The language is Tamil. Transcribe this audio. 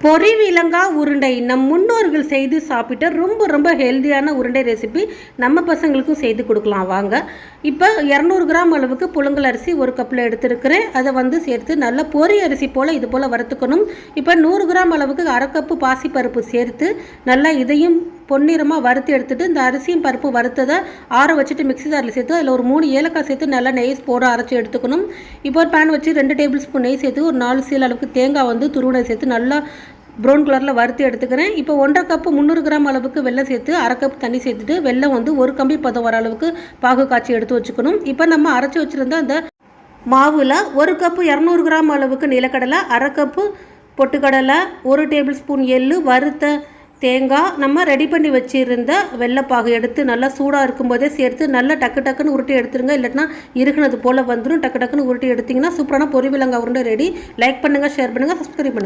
பொரிவிலங்கா உருண்டை நம் முன்னோர்கள் செய்து சாப்பிட்ட ரொம்ப ரொம்ப ஹெல்த்தியான உருண்டை ரெசிபி நம்ம பசங்களுக்கும் செய்து கொடுக்கலாம் வாங்க. இப்போ 200 கிராம் அளவுக்கு புழுங்கல் அரிசி ஒரு கப்பில் எடுத்துருக்கிறேன். அதை சேர்த்து நல்லா பொரி அரிசி போல் இது போல் வறுத்துக்கணும். இப்போ 100 கிராம் அளவுக்கு அரை கப்பு பாசிப்பருப்பு சேர்த்து நல்லா இதையும் பொன்னிறமாக வறுத்து எடுத்துகிட்டு இந்த அரிசியும் பருப்பு வறுத்ததை ஆற வச்சுட்டு மிக்ஸி ஜாரில் சேர்த்து அதில் ஒரு 3 ஏலக்காய் சேர்த்து நல்லா நெய் போட அரைச்சி எடுத்துக்கணும். இப்போ ஒரு பேன் வச்சு 2 டேபிள் ஸ்பூன் நெய் சேர்த்து ஒரு 4 சீல் அளவுக்கு தேங்காய் துருவனை சேர்த்து நல்லா ப்ரௌன் கலரில் வறுத்து எடுத்துக்கிறேன். இப்போ 1.5 கப்பு 300 கிராம் அளவுக்கு வெல்லம் சேர்த்து அரை கப் தண்ணி சேர்த்துட்டு வெல்லம் ஒரு கம்பி பதம் வர அளவுக்கு பாகு காய்ச்சி எடுத்து வச்சுக்கணும். இப்போ நம்ம அரைச்சி வச்சுருந்த அந்த மாவில் 1 கப்பு 200 கிராம் அளவுக்கு நிலக்கடலை, அரை கப்பு பொட்டுக்கடலை, 1 டேபிள் ஸ்பூன் எள்ளு, வறுத்த தேங்காய், நம்ம ரெடி பண்ணி வச்சுருந்த வெள்ளைப்பாகு எடுத்து நல்லா சூடாக இருக்கும்போதே சேர்த்து நல்லா டக்குன்னு உருட்டி எடுத்துருங்க. இல்லைன்னா இருக்குனது போல் வந்துடும். டக்குன்னு உருட்டி எடுத்திங்கன்னா சூப்பரான பொரிவிலங்காய் உருண்டை ரெடி. லைக் பண்ணுங்கள், ஷேர் பண்ணுங்கள், சப்ஸ்கிரைப் பண்ணுங்கள்.